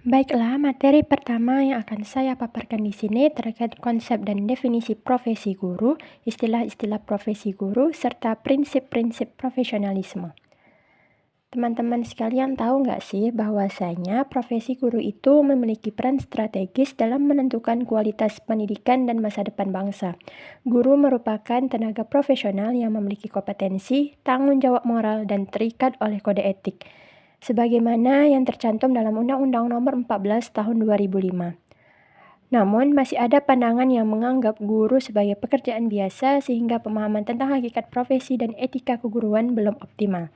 Baiklah, materi pertama yang akan saya paparkan di sini terkait konsep dan definisi profesi guru, istilah-istilah profesi guru, serta prinsip-prinsip profesionalisme. Teman-teman sekalian tahu nggak sih bahwasanya profesi guru itu memiliki peran strategis dalam menentukan kualitas pendidikan dan masa depan bangsa. Guru merupakan tenaga profesional yang memiliki kompetensi, tanggung jawab moral, dan terikat oleh kode etik, sebagaimana yang tercantum dalam Undang-Undang Nomor 14 Tahun 2005. Namun, masih ada pandangan yang menganggap guru sebagai pekerjaan biasa sehingga pemahaman tentang hakikat profesi dan etika keguruan belum optimal.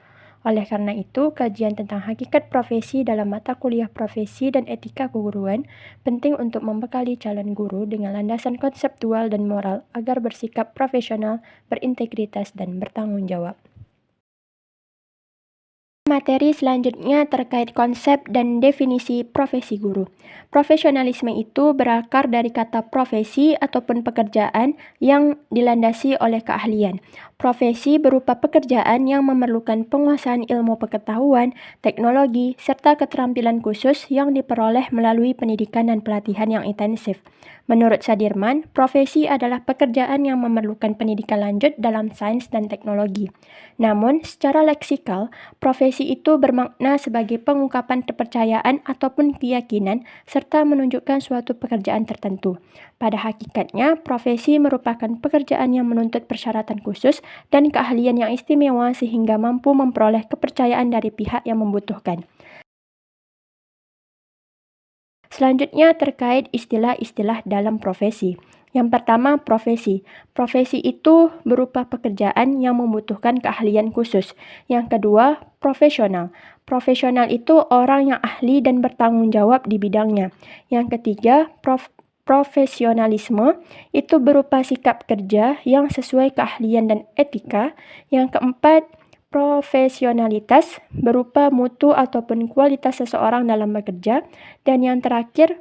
Oleh karena itu, kajian tentang hakikat profesi dalam mata kuliah profesi dan etika keguruan penting untuk membekali calon guru dengan landasan konseptual dan moral agar bersikap profesional, berintegritas, dan bertanggung jawab. Materi selanjutnya terkait konsep dan definisi profesi guru. Profesionalisme itu berakar dari kata profesi ataupun pekerjaan yang dilandasi oleh keahlian. Profesi berupa pekerjaan yang memerlukan penguasaan ilmu pengetahuan, teknologi, serta keterampilan khusus yang diperoleh melalui pendidikan dan pelatihan yang intensif. Menurut Sadirman, profesi adalah pekerjaan yang memerlukan pendidikan lanjut dalam sains dan teknologi. Namun, secara leksikal, profesi itu bermakna sebagai pengungkapan kepercayaan ataupun keyakinan serta menunjukkan suatu pekerjaan tertentu. Pada hakikatnya, profesi merupakan pekerjaan yang menuntut persyaratan khusus dan keahlian yang istimewa sehingga mampu memperoleh kepercayaan dari pihak yang membutuhkan. Selanjutnya terkait istilah-istilah dalam profesi. Yang pertama, profesi. Profesi itu berupa pekerjaan yang membutuhkan keahlian khusus. Yang kedua, profesional. Profesional itu orang yang ahli dan bertanggung jawab di bidangnya. Yang ketiga, profesionalisme itu berupa sikap kerja yang sesuai keahlian dan etika. Yang keempat, profesionalitas berupa mutu ataupun kualitas seseorang dalam bekerja. Dan yang terakhir,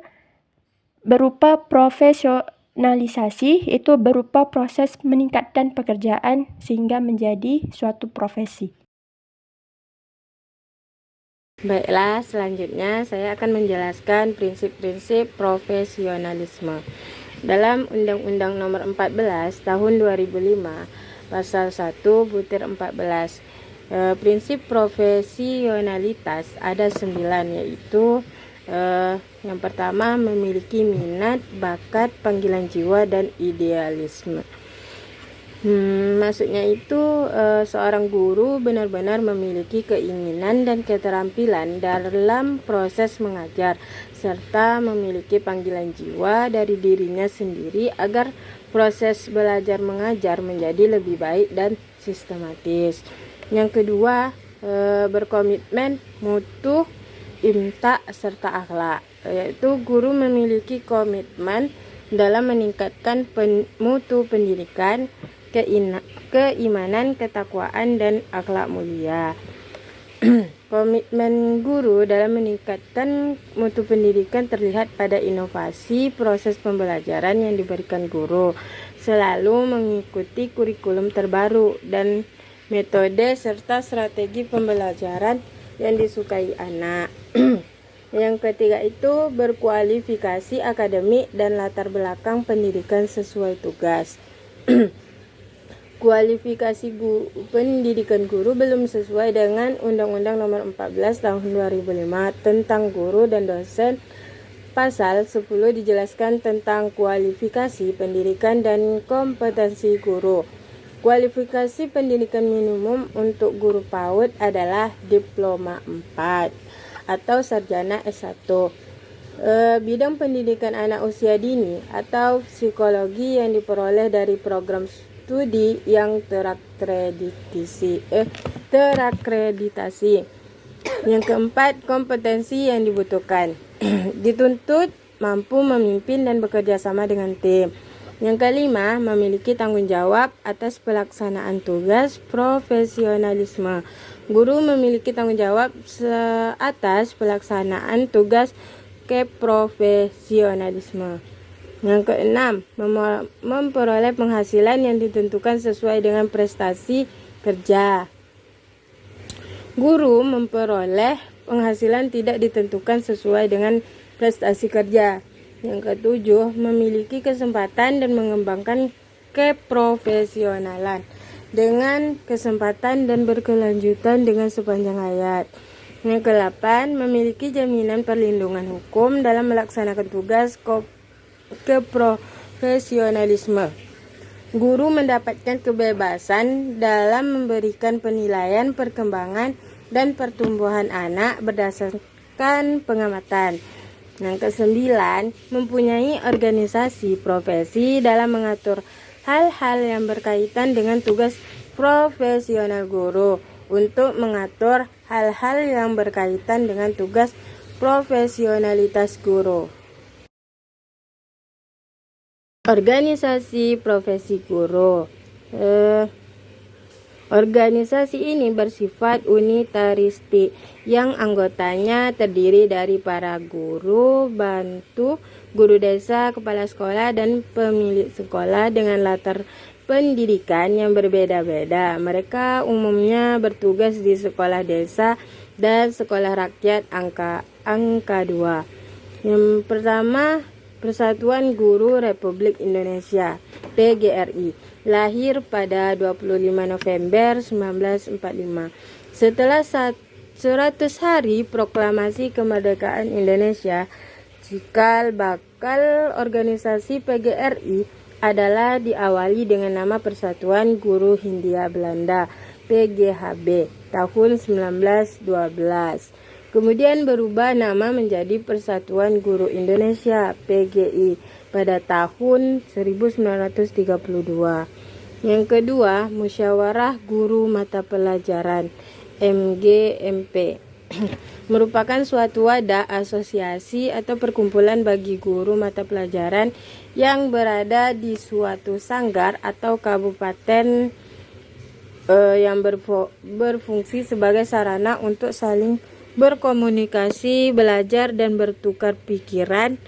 berupa profesionalisasi, itu berupa proses meningkatkan pekerjaan sehingga menjadi suatu profesi. Baiklah, selanjutnya saya akan menjelaskan prinsip-prinsip profesionalisme. Dalam Undang-Undang Nomor 14 Tahun 2005, Pasal 1 Butir 14, prinsip profesionalitas ada 9, yaitu yang pertama, memiliki minat, bakat, panggilan jiwa, dan idealisme. Maksudnya itu seorang guru benar-benar memiliki keinginan dan keterampilan dalam proses mengajar, serta memiliki panggilan jiwa dari dirinya sendiri agar proses belajar mengajar menjadi lebih baik dan sistematis. Yang kedua, berkomitmen, mutu, imta, serta akhlak, yaitu guru memiliki komitmen dalam meningkatkan mutu pendidikan, keimanan, ketakwaan, dan akhlak mulia. Komitmen guru dalam meningkatkan mutu pendidikan terlihat pada inovasi proses pembelajaran yang diberikan guru, selalu mengikuti kurikulum terbaru dan metode serta strategi pembelajaran yang disukai anak. Yang ketiga itu berkualifikasi akademik dan latar belakang pendidikan sesuai tugas. Kualifikasi pendidikan guru belum sesuai dengan Undang-Undang Nomor 14 Tahun 2005 tentang guru dan dosen. Pasal 10 dijelaskan tentang kualifikasi pendidikan dan kompetensi guru. Kualifikasi pendidikan minimum untuk guru PAUD adalah Diploma 4 atau Sarjana S1. Bidang pendidikan anak usia dini atau psikologi yang diperoleh dari program studi yang terakreditasi. Yang keempat, kompetensi yang dibutuhkan. Dituntut mampu memimpin dan bekerja sama dengan tim. Yang kelima, memiliki tanggung jawab atas pelaksanaan tugas. Profesionalisme. Guru memiliki tanggung jawab atas pelaksanaan tugas keprofesionalisme. Yang keenam, memperoleh penghasilan yang ditentukan sesuai dengan prestasi kerja. Guru memperoleh penghasilan tidak ditentukan sesuai dengan prestasi kerja. Yang ketujuh, memiliki kesempatan dan mengembangkan keprofesionalan dengan kesempatan dan berkelanjutan dengan sepanjang hayat. Yang kedelapan, memiliki jaminan perlindungan hukum dalam melaksanakan tugas keprofesionalisme. Guru mendapatkan kebebasan dalam memberikan penilaian perkembangan dan pertumbuhan anak berdasarkan pengamatan. Yang kesembilan, mempunyai organisasi profesi dalam mengatur hal-hal yang berkaitan dengan tugas profesional guru untuk mengatur hal-hal yang berkaitan dengan tugas profesionalitas guru. Organisasi profesi guru. Organisasi ini bersifat unitaristik yang anggotanya terdiri dari para guru, bantu, guru desa, kepala sekolah, dan pemilik sekolah dengan latar pendidikan yang berbeda-beda. Mereka umumnya bertugas di sekolah desa dan sekolah rakyat angka 2. Yang pertama, Persatuan Guru Republik Indonesia (PGRI), lahir pada 25 November 1945. Setelah 100 hari proklamasi kemerdekaan Indonesia, cikal bakal organisasi PGRI adalah diawali dengan nama Persatuan Guru Hindia Belanda (PGHB) tahun 1912. Kemudian berubah nama menjadi Persatuan Guru Indonesia (PGI) pada tahun 1932. Yang kedua, Musyawarah Guru Mata Pelajaran (MGMP) merupakan suatu wadah, asosiasi atau perkumpulan bagi guru mata pelajaran yang berada di suatu sanggar atau kabupaten yang berfungsi sebagai sarana untuk saling berkomunikasi, belajar, dan bertukar pikiran,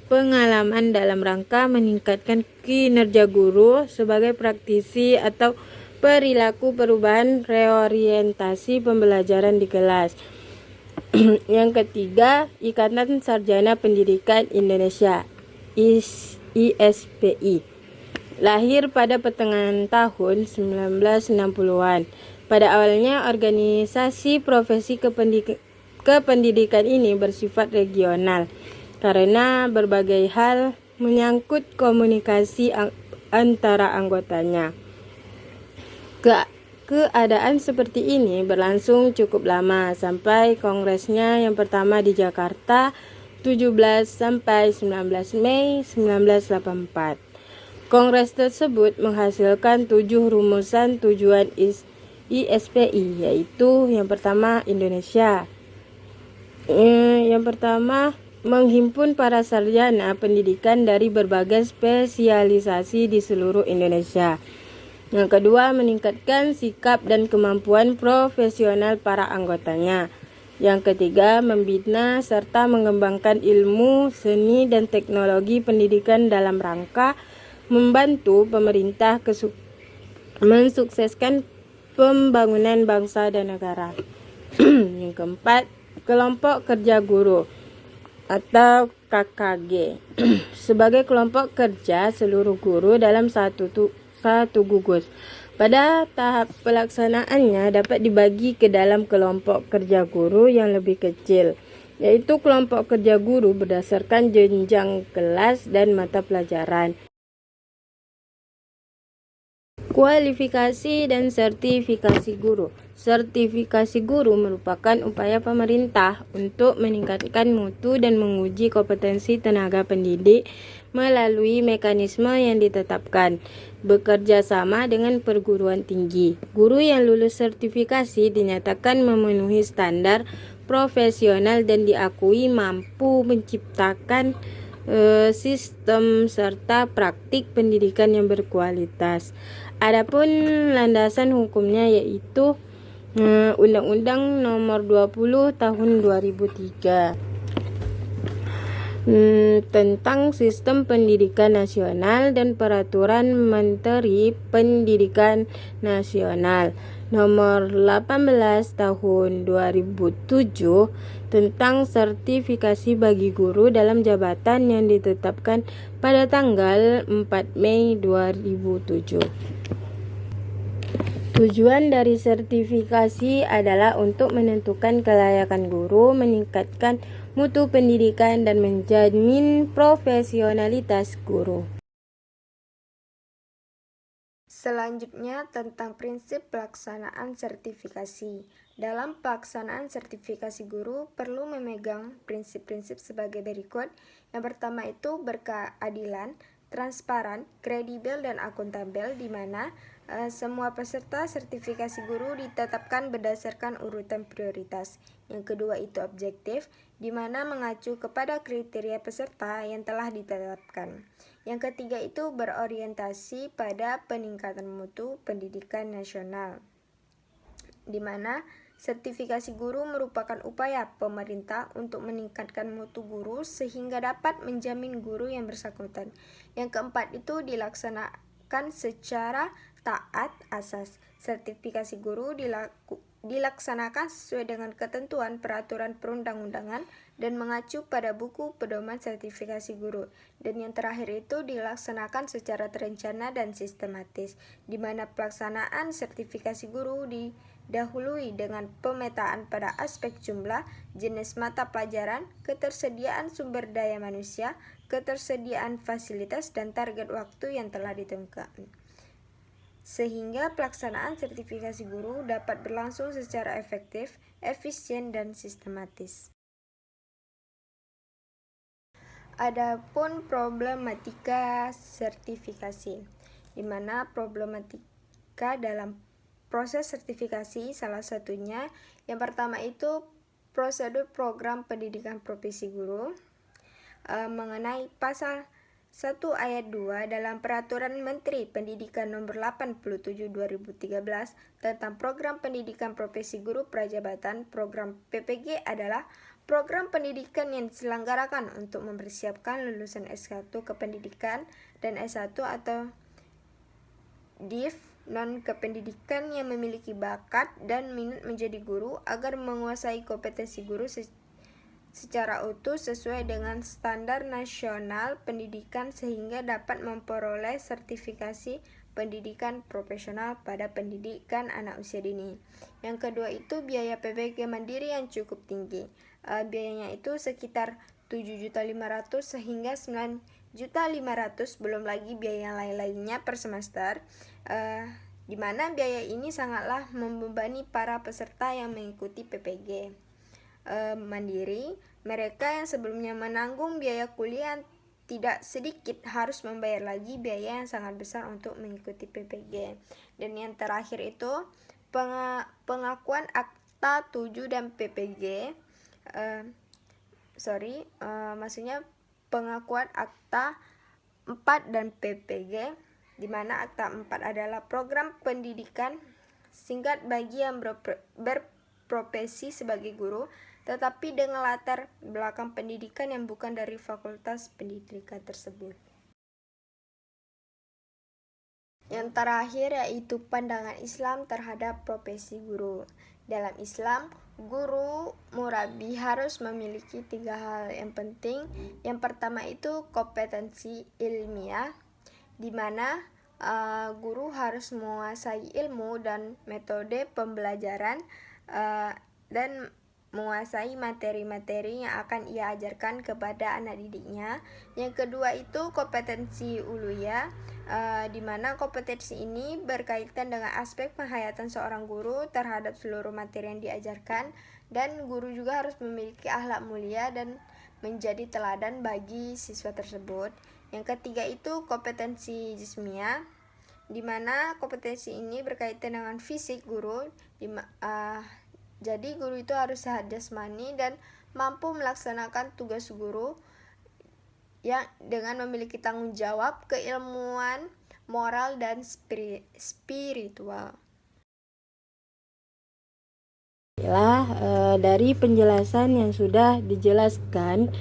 pengalaman dalam rangka meningkatkan kinerja guru sebagai praktisi atau perilaku perubahan reorientasi pembelajaran di kelas. Yang ketiga, Ikatan Sarjana Pendidikan Indonesia (ISPI), lahir pada pertengahan tahun 1960-an. Pada awalnya, organisasi profesi kependidikan ini bersifat regional karena berbagai hal menyangkut komunikasi antara anggotanya. Keadaan seperti ini berlangsung cukup lama sampai kongresnya yang pertama di Jakarta 17 sampai 19 Mei 1984. Kongres tersebut menghasilkan 7 rumusan tujuan ISPI, yaitu yang pertama Indonesia. Yang pertama, menghimpun para sarjana pendidikan dari berbagai spesialisasi di seluruh Indonesia. Yang kedua, meningkatkan sikap dan kemampuan profesional para anggotanya. Yang ketiga, membina serta mengembangkan ilmu, seni, dan teknologi pendidikan dalam rangka membantu pemerintah mensukseskan pembangunan bangsa dan negara. Yang keempat, kelompok kerja guru atau KKG sebagai kelompok kerja seluruh guru dalam satu gugus. Pada tahap pelaksanaannya dapat dibagi ke dalam kelompok kerja guru yang lebih kecil, yaitu kelompok kerja guru berdasarkan jenjang kelas dan mata pelajaran. Kualifikasi dan sertifikasi guru. Sertifikasi guru merupakan upaya pemerintah untuk meningkatkan mutu dan menguji kompetensi tenaga pendidik melalui mekanisme yang ditetapkan, bekerja sama dengan perguruan tinggi. Guru yang lulus sertifikasi dinyatakan memenuhi standar profesional dan diakui mampu menciptakan sistem serta praktik pendidikan yang berkualitas. Adapun landasan hukumnya yaitu Undang-Undang Nomor 20 Tahun 2003 tentang Sistem Pendidikan Nasional dan Peraturan Menteri Pendidikan Nasional Nomor 18 Tahun 2007 tentang sertifikasi bagi guru dalam jabatan yang ditetapkan pada tanggal 4 Mei 2007. Tujuan dari sertifikasi adalah untuk menentukan kelayakan guru, meningkatkan mutu pendidikan, dan menjamin profesionalitas guru. Selanjutnya tentang prinsip pelaksanaan sertifikasi. Dalam pelaksanaan sertifikasi guru perlu memegang prinsip-prinsip sebagai berikut. Yang pertama itu berkeadilan, transparan, kredibel, dan akuntabel, di mana semua peserta sertifikasi guru ditetapkan berdasarkan urutan prioritas. Yang kedua itu objektif, di mana mengacu kepada kriteria peserta yang telah ditetapkan. Yang ketiga itu berorientasi pada peningkatan mutu pendidikan nasional, di mana sertifikasi guru merupakan upaya pemerintah untuk meningkatkan mutu guru sehingga dapat menjamin guru yang bersangkutan. Yang keempat itu dilaksanakan secara taat asas. Sertifikasi guru dilaksanakan sesuai dengan ketentuan peraturan perundang-undangan dan mengacu pada buku pedoman sertifikasi guru. Dan yang terakhir itu dilaksanakan secara terencana dan sistematis, di mana pelaksanaan sertifikasi guru didahului dengan pemetaan pada aspek jumlah, jenis mata pelajaran, ketersediaan sumber daya manusia, ketersediaan fasilitas, dan target waktu yang telah ditentukan, sehingga pelaksanaan sertifikasi guru dapat berlangsung secara efektif, efisien, dan sistematis. Adapun problematika sertifikasi, di mana problematika dalam proses sertifikasi salah satunya yang pertama itu prosedur program pendidikan profesi guru mengenai pasal 1 ayat 2 dalam Peraturan Menteri Pendidikan Nomor 87/2013 tentang Program Pendidikan Profesi Guru Prajabatan. Program PPG adalah program pendidikan yang diselenggarakan untuk mempersiapkan lulusan S1 kependidikan dan S1 atau DIV non-kependidikan yang memiliki bakat dan minat menjadi guru agar menguasai kompetensi guru secara utuh sesuai dengan standar nasional pendidikan sehingga dapat memperoleh sertifikasi pendidikan profesional pada pendidikan anak usia dini. Yang kedua itu biaya PPG mandiri yang cukup tinggi. Biayanya itu sekitar 7.500.000 sehingga 9.500.000, belum lagi biaya yang lain-lainnya per semester, di mana biaya ini sangatlah membebani para peserta yang mengikuti PPG mandiri. Mereka yang sebelumnya menanggung biaya kuliah tidak sedikit harus membayar lagi biaya yang sangat besar untuk mengikuti PPG. Dan yang terakhir itu pengakuan akta 7 dan PPG. Maksudnya pengakuan akta 4 dan PPG, di mana akta 4 adalah program pendidikan singkat bagi yang berprofesi sebagai guru tetapi dengan latar belakang pendidikan yang bukan dari fakultas pendidikan tersebut. Yang terakhir yaitu pandangan Islam terhadap profesi guru. Dalam Islam, guru murabi harus memiliki 3 hal yang penting. Yang pertama itu kompetensi ilmiah, di mana guru harus menguasai ilmu dan metode pembelajaran dan menguasai materi-materi yang akan ia ajarkan kepada anak didiknya. Yang kedua itu kompetensi uluya, di mana kompetensi ini berkaitan dengan aspek penghayatan seorang guru terhadap seluruh materi yang diajarkan, dan guru juga harus memiliki akhlak mulia dan menjadi teladan bagi siswa tersebut. Yang ketiga itu kompetensi jismiyah, di mana kompetensi ini berkaitan dengan fisik guru, jadi guru itu harus sehat jasmani dan mampu melaksanakan tugas guru yang dengan memiliki tanggung jawab, keilmuan, moral, dan spiritual. Dari penjelasan yang sudah dijelaskan,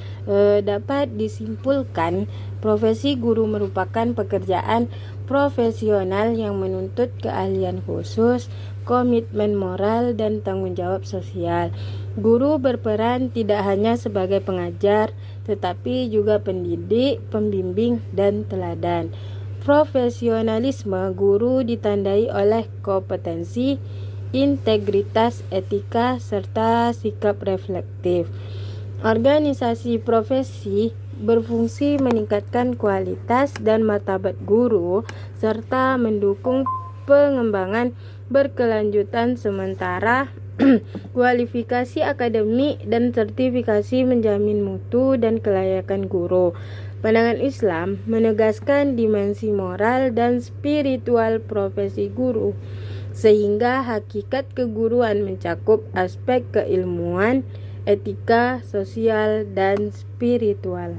dapat disimpulkan profesi guru merupakan pekerjaan profesional yang menuntut keahlian khusus, komitmen moral dan tanggung jawab sosial. Guru berperan tidak hanya sebagai pengajar, tetapi juga pendidik, pembimbing, dan teladan. Profesionalisme guru ditandai oleh kompetensi, integritas, etika, serta sikap reflektif. Organisasi profesi berfungsi meningkatkan kualitas dan martabat guru serta mendukung pengembangan berkelanjutan, sementara kualifikasi akademik dan sertifikasi menjamin mutu dan kelayakan guru. Pandangan Islam menegaskan dimensi moral dan spiritual profesi guru, sehingga hakikat keguruan mencakup aspek keilmuan, etika, sosial, dan spiritual.